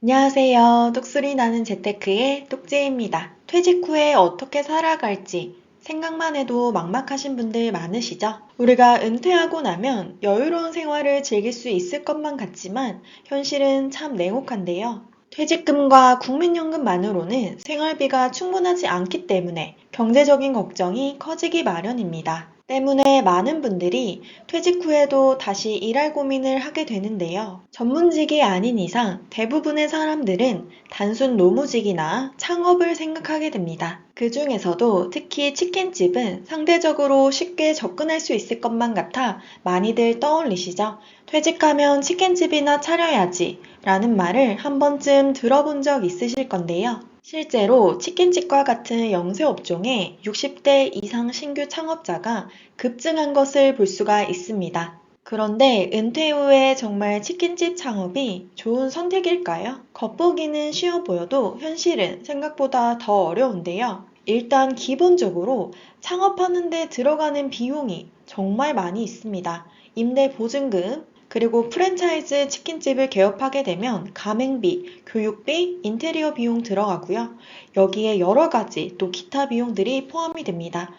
안녕하세요. 똑소리 나는 재테크의 똑재입니다. 퇴직 후에 어떻게 살아갈지 생각만 해도 막막하신 분들 많으시죠? 우리가 은퇴하고 나면 여유로운 생활을 즐길 수 있을 것만 같지만 현실은 참 냉혹한데요. 퇴직금과 국민연금만으로는 생활비가 충분하지 않기 때문에 경제적인 걱정이 커지기 마련입니다. 때문에 많은 분들이 퇴직 후에도 다시 일할 고민을 하게 되는데요. 전문직이 아닌 이상 대부분의 사람들은 단순 노무직이나 창업을 생각하게 됩니다. 그 중에서도 특히 치킨집은 상대적으로 쉽게 접근할 수 있을 것만 같아 많이들 떠올리시죠? 퇴직하면 치킨집이나 차려야지 라는 말을 한 번쯤 들어본 적 있으실 건데요. 실제로 치킨집과 같은 영세업종에 60대 이상 신규 창업자가 급증한 것을 볼 수가 있습니다. 그런데 은퇴 후에 정말 치킨집 창업이 좋은 선택일까요? 겉보기는 쉬워 보여도 현실은 생각보다 더 어려운데요. 일단 기본적으로 창업하는 데 들어가는 비용이 정말 많이 있습니다. 임대 보증금, 그리고 프랜차이즈 치킨집을 개업하게 되면 가맹비, 교육비, 인테리어 비용 들어가고요. 여기에 여러 가지 또 기타 비용들이 포함이 됩니다.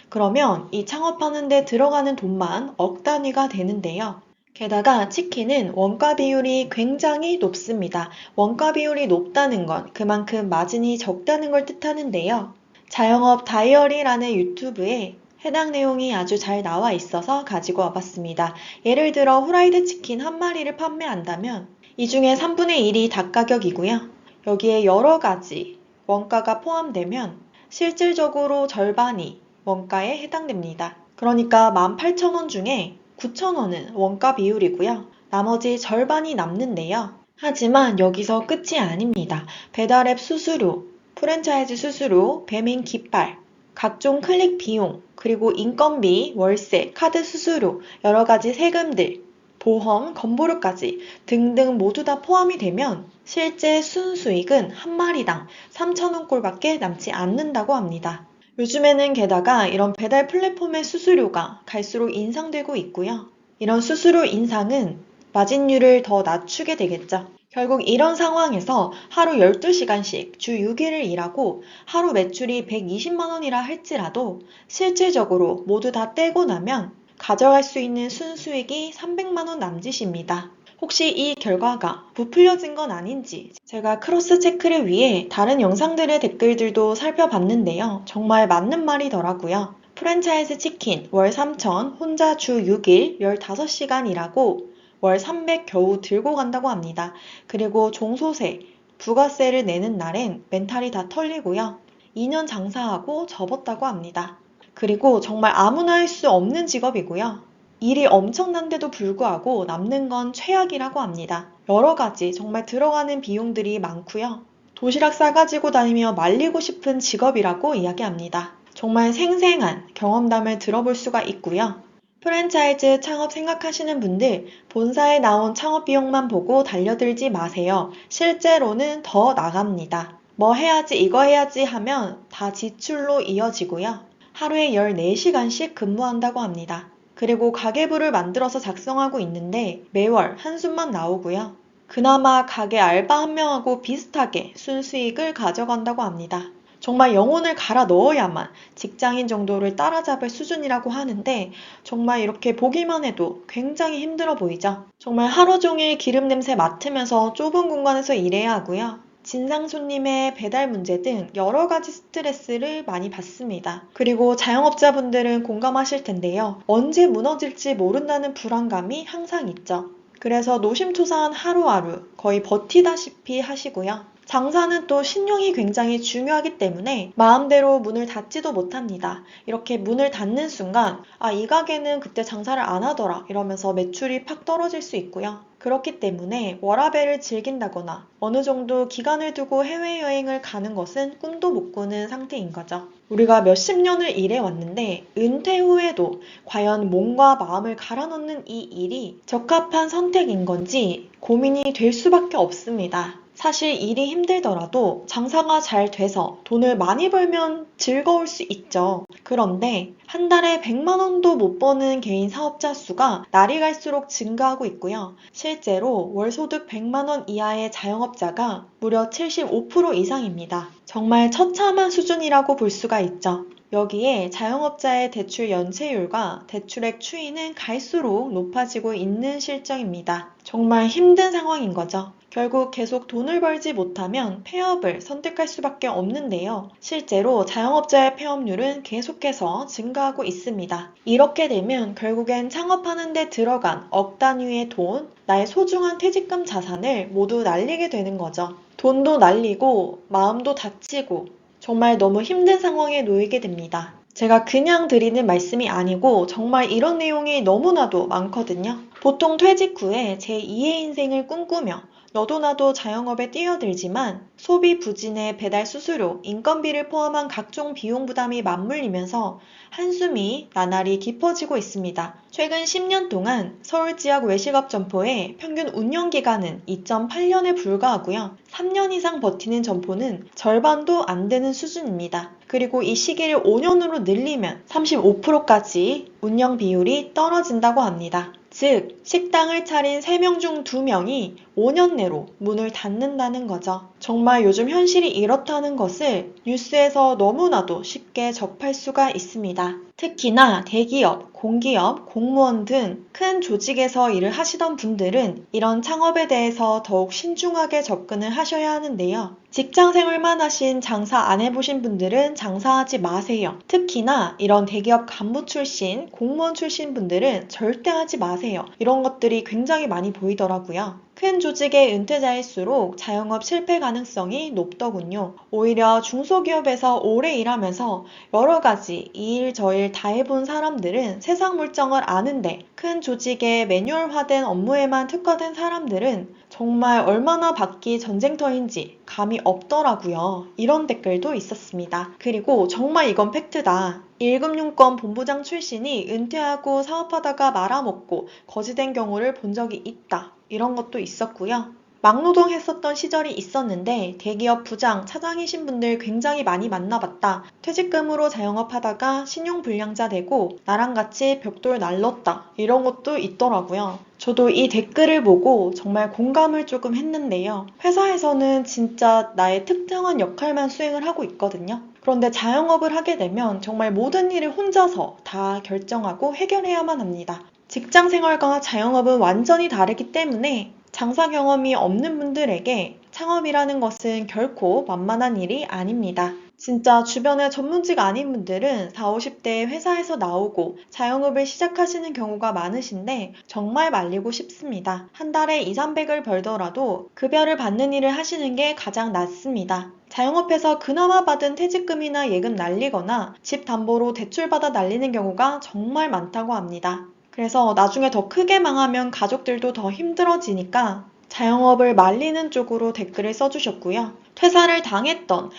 그러면 이 창업하는 데 들어가는 돈만 억 단위가 되는데요. 게다가 치킨은 원가 비율이 굉장히 높습니다. 원가 비율이 높다는 건 그만큼 마진이 적다는 걸 뜻하는데요. 자영업 다이어리라는 유튜브에 해당 내용이 아주 잘 나와 있어서 가지고 와봤습니다. 예를 들어 후라이드 치킨 한 마리를 판매한다면 이 중에 3분의 1이 닭 가격이고요. 여기에 여러 가지 원가가 포함되면 실질적으로 절반이 원가에 해당됩니다. 그러니까 18,000원 중에 9,000원은 원가 비율이고요. 나머지 절반이 남는데요. 하지만 여기서 끝이 아닙니다. 배달앱 수수료, 프랜차이즈 수수료, 배민 기빨, 각종 클릭 비용, 그리고 인건비, 월세, 카드 수수료, 여러 가지 세금들, 보험, 건보료까지 등등 모두 다 포함이 되면 실제 순수익은 한 마리당 3,000원꼴밖에 남지 않는다고 합니다. 요즘에는 게다가 이런 배달 플랫폼의 수수료가 갈수록 인상되고 있고요. 이런 수수료 인상은 마진율을 더 낮추게 되겠죠. 결국 이런 상황에서 하루 12시간씩 주 6일을 일하고 하루 매출이 120만 원이라 할지라도 실질적으로 모두 다 떼고 나면 가져갈 수 있는 순수익이 300만 원 남짓입니다. 혹시 이 결과가 부풀려진 건 아닌지 제가 크로스 체크를 위해 다른 영상들의 댓글들도 살펴봤는데요. 정말 맞는 말이더라고요. 프랜차이즈 치킨 월 3,000, 혼자 주 6일 15시간 일하고 월 300 겨우 들고 간다고 합니다. 그리고 종소세, 부가세를 내는 날엔 멘탈이 다 털리고요. 2년 장사하고 접었다고 합니다. 그리고 정말 아무나 할 수 없는 직업이고요. 일이 엄청난데도 불구하고 남는 건 최악이라고 합니다. 여러 가지 정말 들어가는 비용들이 많고요. 도시락 싸가지고 다니며 말리고 싶은 직업이라고 이야기합니다. 정말 생생한 경험담을 들어볼 수가 있고요. 프랜차이즈 창업 생각하시는 분들 본사에 나온 창업 비용만 보고 달려들지 마세요. 실제로는 더 나갑니다. 뭐 해야지 이거 해야지 하면 다 지출로 이어지고요. 하루에 14시간씩 근무한다고 합니다. 그리고 가계부를 만들어서 작성하고 있는데 매월 한숨만 나오고요. 그나마 가게 알바 한 명하고 비슷하게 순수익을 가져간다고 합니다. 정말 영혼을 갈아 넣어야만 직장인 정도를 따라잡을 수준이라고 하는데 정말 이렇게 보기만 해도 굉장히 힘들어 보이죠. 정말 하루 종일 기름 냄새 맡으면서 좁은 공간에서 일해야 하고요. 진상 손님의 배달 문제 등 여러 가지 스트레스를 많이 받습니다. 그리고 자영업자분들은 공감하실 텐데요. 언제 무너질지 모른다는 불안감이 항상 있죠. 그래서 노심초사한 하루하루 거의 버티다시피 하시고요. 장사는 또 신용이 굉장히 중요하기 때문에 마음대로 문을 닫지도 못합니다. 이렇게 문을 닫는 순간 이 가게는 그때 장사를 안 하더라 이러면서 매출이 팍 떨어질 수 있고요. 그렇기 때문에 워라밸을 즐긴다거나 어느 정도 기간을 두고 해외여행을 가는 것은 꿈도 못 꾸는 상태인 거죠. 우리가 몇십 년을 일해왔는데 은퇴 후에도 과연 몸과 마음을 갈아넣는 이 일이 적합한 선택인 건지 고민이 될 수밖에 없습니다. 사실 일이 힘들더라도 장사가 잘 돼서 돈을 많이 벌면 즐거울 수 있죠. 그런데 한 달에 100만 원도 못 버는 개인 사업자 수가 날이 갈수록 증가하고 있고요. 실제로 월 소득 100만 원 이하의 자영업자가 무려 75% 이상입니다. 정말 처참한 수준이라고 볼 수가 있죠. 여기에 자영업자의 대출 연체율과 대출액 추이는 갈수록 높아지고 있는 실정입니다. 정말 힘든 상황인 거죠. 결국 계속 돈을 벌지 못하면 폐업을 선택할 수밖에 없는데요. 실제로 자영업자의 폐업률은 계속해서 증가하고 있습니다. 이렇게 되면 결국엔 창업하는 데 들어간 억 단위의 돈, 나의 소중한 퇴직금 자산을 모두 날리게 되는 거죠. 돈도 날리고 마음도 다치고 정말 너무 힘든 상황에 놓이게 됩니다. 제가 그냥 드리는 말씀이 아니고 정말 이런 내용이 너무나도 많거든요. 보통 퇴직 후에 제2의 인생을 꿈꾸며 너도 나도 자영업에 뛰어들지만 소비 부진에 배달 수수료, 인건비를 포함한 각종 비용 부담이 맞물리면서 한숨이 나날이 깊어지고 있습니다. 최근 10년 동안 서울 지역 외식업 점포의 평균 운영 기간은 2.8년에 불과하고요. 3년 이상 버티는 점포는 절반도 안 되는 수준입니다. 그리고 이 시기를 5년으로 늘리면 35%까지 운영 비율이 떨어진다고 합니다. 즉, 식당을 차린 3명 중 2명이 5년 내로 문을 닫는다는 거죠. 정말 요즘 현실이 이렇다는 것을 뉴스에서 너무나도 쉽게 접할 수가 있습니다. 특히나 대기업, 공기업, 공무원 등 큰 조직에서 일을 하시던 분들은 이런 창업에 대해서 더욱 신중하게 접근을 하셔야 하는데요. 직장 생활만 하신 장사 안 해보신 분들은 장사하지 마세요. 특히나 이런 대기업 간부 출신, 공무원 출신 분들은 절대 하지 마세요. 이런 것들이 굉장히 많이 보이더라고요. 큰 조직의 은퇴자일수록 자영업 실패 가능성이 높더군요. 오히려 중소기업에서 오래 일하면서 여러 가지 이 일 저 일 다 해본 사람들은 세상 물정을 아는데 큰 조직의 매뉴얼화된 업무에만 특화된 사람들은 정말 얼마나 밖이 전쟁터인지 감이 없더라고요. 이런 댓글도 있었습니다. 그리고 정말 이건 팩트다. 1금융권 본부장 출신이 은퇴하고 사업하다가 말아먹고 거지된 경우를 본 적이 있다. 이런 것도 있었고요. 막노동 했었던 시절이 있었는데 대기업 부장, 차장이신 분들 굉장히 많이 만나봤다. 퇴직금으로 자영업 하다가 신용불량자 되고 나랑 같이 벽돌 날렀다. 이런 것도 있더라고요. 저도 이 댓글을 보고 정말 공감을 조금 했는데요. 회사에서는 진짜 나의 특정한 역할만 수행을 하고 있거든요. 그런데 자영업을 하게 되면 정말 모든 일을 혼자서 다 결정하고 해결해야만 합니다. 직장 생활과 자영업은 완전히 다르기 때문에 장사 경험이 없는 분들에게 창업이라는 것은 결코 만만한 일이 아닙니다. 진짜 주변에 전문직 아닌 분들은 40, 50대에 회사에서 나오고 자영업을 시작하시는 경우가 많으신데 정말 말리고 싶습니다. 한 달에 2, 300을 벌더라도 급여를 받는 일을 하시는 게 가장 낫습니다. 자영업해서 그나마 받은 퇴직금이나 예금 날리거나 집 담보로 대출받아 날리는 경우가 정말 많다고 합니다. 그래서 나중에 더 크게 망하면 가족들도 더 힘들어지니까 자영업을 말리는 쪽으로 댓글을 써주셨고요. 퇴사를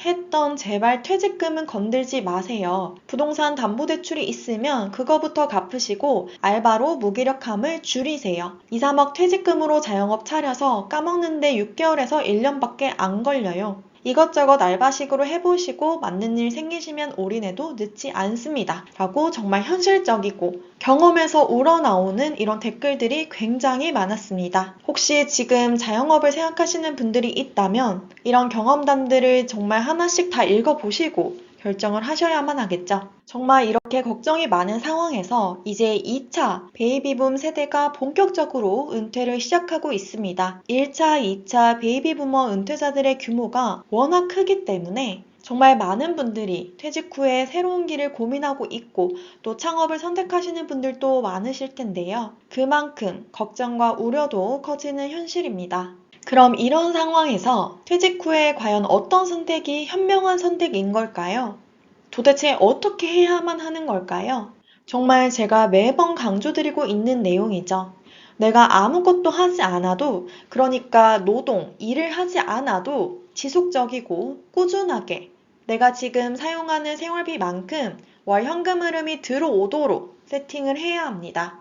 했던 제발 퇴직금은 건들지 마세요. 부동산 담보대출이 있으면 그거부터 갚으시고 알바로 무기력함을 줄이세요. 2, 3억 퇴직금으로 자영업 차려서 까먹는데 6개월에서 1년밖에 안 걸려요. 이것저것 알바식으로 해보시고 맞는 일 생기시면 올인해도 늦지 않습니다. 라고 정말 현실적이고 경험에서 우러나오는 이런 댓글들이 굉장히 많았습니다. 혹시 지금 자영업을 생각하시는 분들이 있다면 이런 경험담들을 정말 하나씩 다 읽어보시고 결정을 하셔야만 하겠죠. 정말 이렇게 걱정이 많은 상황에서 이제 2차 베이비붐 세대가 본격적으로 은퇴를 시작하고 있습니다. 1차, 2차 베이비부머 은퇴자들의 규모가 워낙 크기 때문에 정말 많은 분들이 퇴직 후에 새로운 길을 고민하고 있고 또 창업을 선택하시는 분들도 많으실 텐데요. 그만큼 걱정과 우려도 커지는 현실입니다. 그럼 이런 상황에서 퇴직 후에 과연 어떤 선택이 현명한 선택인 걸까요? 도대체 어떻게 해야만 하는 걸까요? 정말 제가 매번 강조드리고 있는 내용이죠. 내가 아무것도 하지 않아도, 그러니까 노동, 일을 하지 않아도 지속적이고 꾸준하게 내가 지금 사용하는 생활비만큼 월 현금 흐름이 들어오도록 세팅을 해야 합니다.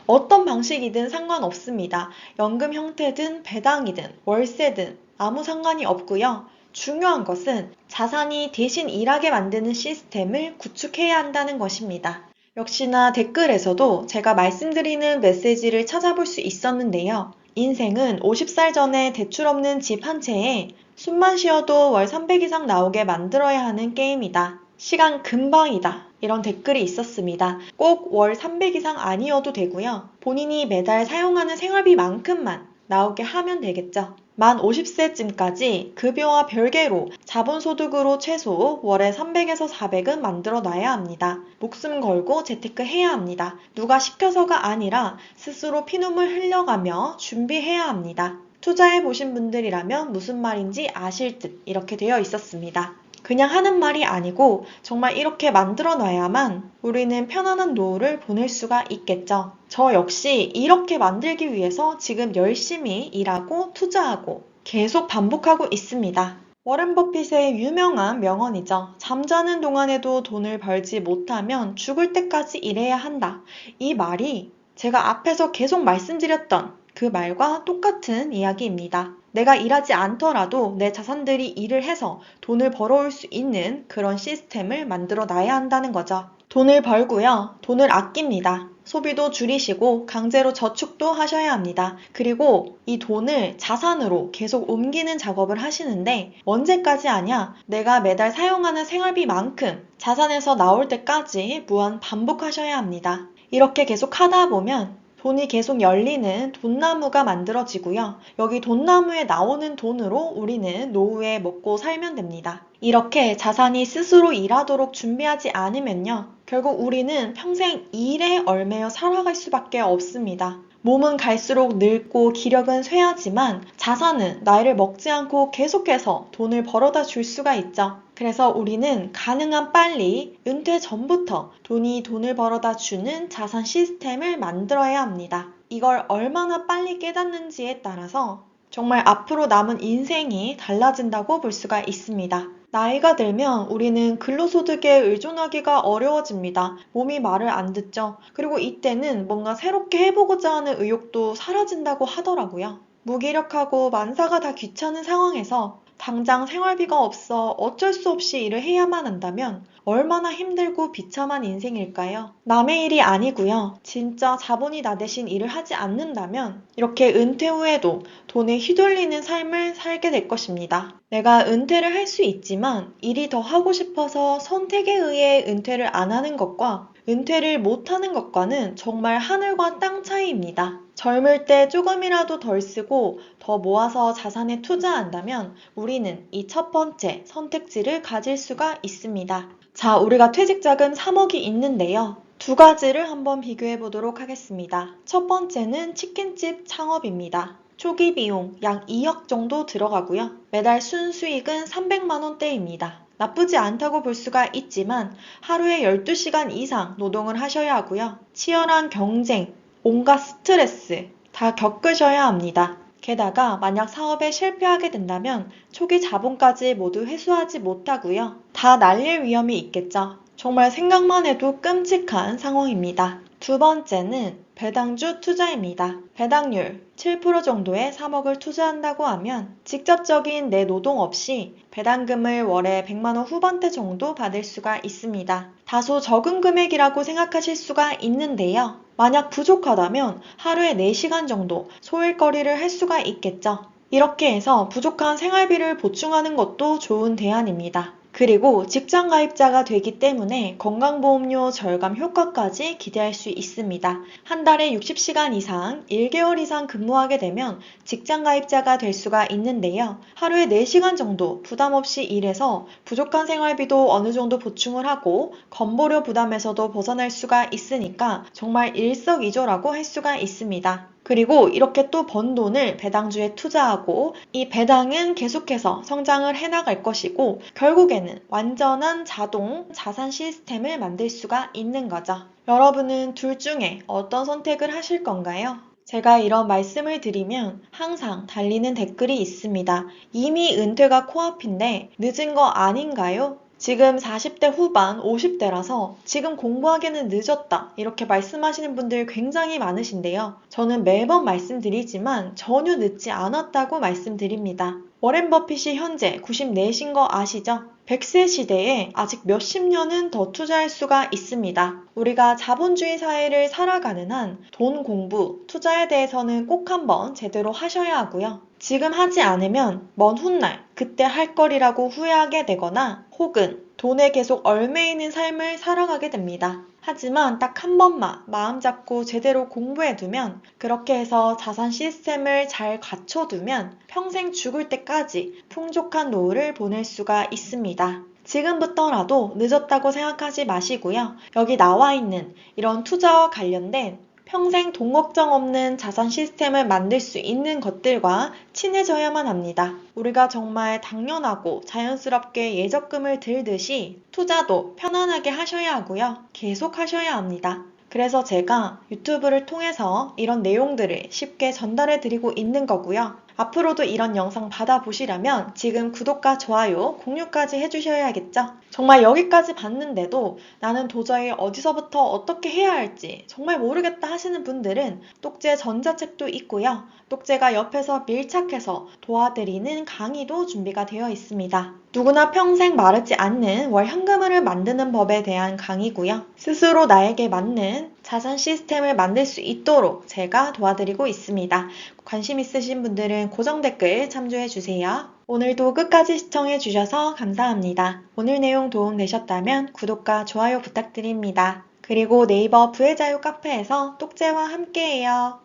어떤 방식이든 상관없습니다. 연금 형태든 배당이든 월세든 아무 상관이 없고요. 중요한 것은 자산이 대신 일하게 만드는 시스템을 구축해야 한다는 것입니다. 역시나 댓글에서도 제가 말씀드리는 메시지를 찾아볼 수 있었는데요. 인생은 50살 전에 대출 없는 집 한 채에 숨만 쉬어도 월 300 이상 나오게 만들어야 하는 게임이다. 시간 금방이다. 이런 댓글이 있었습니다. 꼭 월 300 이상 아니어도 되고요. 본인이 매달 사용하는 생활비만큼만 나오게 하면 되겠죠. 만 50세쯤까지 급여와 별개로 자본소득으로 최소 월에 300에서 400은 만들어 놔야 합니다. 목숨 걸고 재테크 해야 합니다. 누가 시켜서가 아니라 스스로 피눈물 흘려가며 준비해야 합니다. 투자해 보신 분들이라면 무슨 말인지 아실 듯 이렇게 되어 있었습니다. 그냥 하는 말이 아니고 정말 이렇게 만들어 놔야만 우리는 편안한 노후를 보낼 수가 있겠죠. 저 역시 이렇게 만들기 위해서 지금 열심히 일하고 투자하고 계속 반복하고 있습니다. 워렌 버핏의 유명한 명언이죠. 잠자는 동안에도 돈을 벌지 못하면 죽을 때까지 일해야 한다. 이 말이 제가 앞에서 계속 말씀드렸던 그 말과 똑같은 이야기입니다. 내가 일하지 않더라도 내 자산들이 일을 해서 돈을 벌어올 수 있는 그런 시스템을 만들어 놔야 한다는 거죠. 돈을 벌고요. 돈을 아낍니다. 소비도 줄이시고 강제로 저축도 하셔야 합니다. 그리고 이 돈을 자산으로 계속 옮기는 작업을 하시는데 언제까지 하냐? 내가 매달 사용하는 생활비만큼 자산에서 나올 때까지 무한 반복하셔야 합니다. 이렇게 계속 하다 보면 돈이 계속 열리는 돈나무가 만들어지고요. 여기 돈나무에 나오는 돈으로 우리는 노후에 먹고 살면 됩니다. 이렇게 자산이 스스로 일하도록 준비하지 않으면요. 결국 우리는 평생 일에 얽매여 살아갈 수밖에 없습니다. 몸은 갈수록 늙고 기력은 쇠하지만 자산은 나이를 먹지 않고 계속해서 돈을 벌어다 줄 수가 있죠. 그래서 우리는 가능한 빨리 은퇴 전부터 돈이 돈을 벌어다 주는 자산 시스템을 만들어야 합니다. 이걸 얼마나 빨리 깨닫는지에 따라서 정말 앞으로 남은 인생이 달라진다고 볼 수가 있습니다. 나이가 들면 우리는 근로소득에 의존하기가 어려워집니다. 몸이 말을 안 듣죠. 그리고 이때는 뭔가 새롭게 해보고자 하는 의욕도 사라진다고 하더라고요. 무기력하고 만사가 다 귀찮은 상황에서 당장 생활비가 없어 어쩔 수 없이 일을 해야만 한다면 얼마나 힘들고 비참한 인생일까요? 남의 일이 아니고요. 진짜 자본이 나 대신 일을 하지 않는다면 이렇게 은퇴 후에도 돈에 휘둘리는 삶을 살게 될 것입니다. 내가 은퇴를 할 수 있지만 일이 더 하고 싶어서 선택에 의해 은퇴를 안 하는 것과 은퇴를 못하는 것과는 정말 하늘과 땅 차이입니다. 젊을 때 조금이라도 덜 쓰고 더 모아서 자산에 투자한다면 우리는 이 첫 번째 선택지를 가질 수가 있습니다. 자, 우리가 퇴직자금 3억이 있는데요. 두 가지를 한번 비교해 보도록 하겠습니다. 첫 번째는 치킨집 창업입니다. 초기 비용 약 2억 정도 들어가고요. 매달 순수익은 300만 원대입니다. 나쁘지 않다고 볼 수가 있지만 하루에 12시간 이상 노동을 하셔야 하고요. 치열한 경쟁, 온갖 스트레스 다 겪으셔야 합니다. 게다가 만약 사업에 실패하게 된다면 초기 자본까지 모두 회수하지 못하고요. 다 날릴 위험이 있겠죠. 정말 생각만 해도 끔찍한 상황입니다. 두 번째는 배당주 투자입니다. 배당률 7% 정도의 3억을 투자한다고 하면 직접적인 내 노동 없이 배당금을 월에 100만 원 후반대 정도 받을 수가 있습니다. 다소 적은 금액이라고 생각하실 수가 있는데요. 만약 부족하다면 하루에 4시간 정도 소일거리를 할 수가 있겠죠. 이렇게 해서 부족한 생활비를 보충하는 것도 좋은 대안입니다. 그리고 직장 가입자가 되기 때문에 건강보험료 절감 효과까지 기대할 수 있습니다. 한 달에 60시간 이상 1개월 이상 근무하게 되면 직장 가입자가 될 수가 있는데요. 하루에 4시간 정도 부담 없이 일해서 부족한 생활비도 어느 정도 보충을 하고 건보료 부담에서도 벗어날 수가 있으니까 정말 일석이조라고 할 수가 있습니다. 그리고 이렇게 또 번 돈을 배당주에 투자하고 이 배당은 계속해서 성장을 해나갈 것이고 결국에는 완전한 자동 자산 시스템을 만들 수가 있는 거죠. 여러분은 둘 중에 어떤 선택을 하실 건가요? 제가 이런 말씀을 드리면 항상 달리는 댓글이 있습니다. 이미 은퇴가 코앞인데 늦은 거 아닌가요? 지금 40대 후반, 50대라서 지금 공부하기는 늦었다. 이렇게 말씀하시는 분들 굉장히 많으신데요. 저는 매번 말씀드리지만 전혀 늦지 않았다고 말씀드립니다. 워렌 버핏이 현재 94신 거 아시죠? 100세 시대에 아직 몇십 년은 더 투자할 수가 있습니다. 우리가 자본주의 사회를 살아가는 한 돈 공부, 투자에 대해서는 꼭 한번 제대로 하셔야 하고요. 지금 하지 않으면 먼 훗날 그때 할 거리라고 후회하게 되거나 혹은 돈에 계속 얽매이는 삶을 살아가게 됩니다. 하지만 딱 한 번만 마음 잡고 제대로 공부해두면 그렇게 해서 자산 시스템을 잘 갖춰두면 평생 죽을 때까지 풍족한 노후를 보낼 수가 있습니다. 지금부터라도 늦었다고 생각하지 마시고요. 여기 나와 있는 이런 투자와 관련된 평생 돈 걱정 없는 자산 시스템을 만들 수 있는 것들과 친해져야만 합니다. 우리가 정말 당연하고 자연스럽게 예적금을 들듯이 투자도 편안하게 하셔야 하고요. 계속 하셔야 합니다. 그래서 제가 유튜브를 통해서 이런 내용들을 쉽게 전달해 드리고 있는 거고요. 앞으로도 이런 영상 받아보시려면 지금 구독과 좋아요, 공유까지 해주셔야겠죠? 정말 여기까지 봤는데도 나는 도저히 어디서부터 어떻게 해야 할지 정말 모르겠다 하시는 분들은 똑재 전자책도 있고요. 똑재가 옆에서 밀착해서 도와드리는 강의도 준비가 되어 있습니다. 누구나 평생 마르지 않는 월 현금을 만드는 법에 대한 강의고요. 스스로 나에게 맞는 자산 시스템을 만들 수 있도록 제가 도와드리고 있습니다. 관심 있으신 분들은 고정 댓글 참조해주세요. 오늘도 끝까지 시청해주셔서 감사합니다. 오늘 내용 도움되셨다면 구독과 좋아요 부탁드립니다. 그리고 네이버 부의 자유 카페에서 똑재와 함께해요.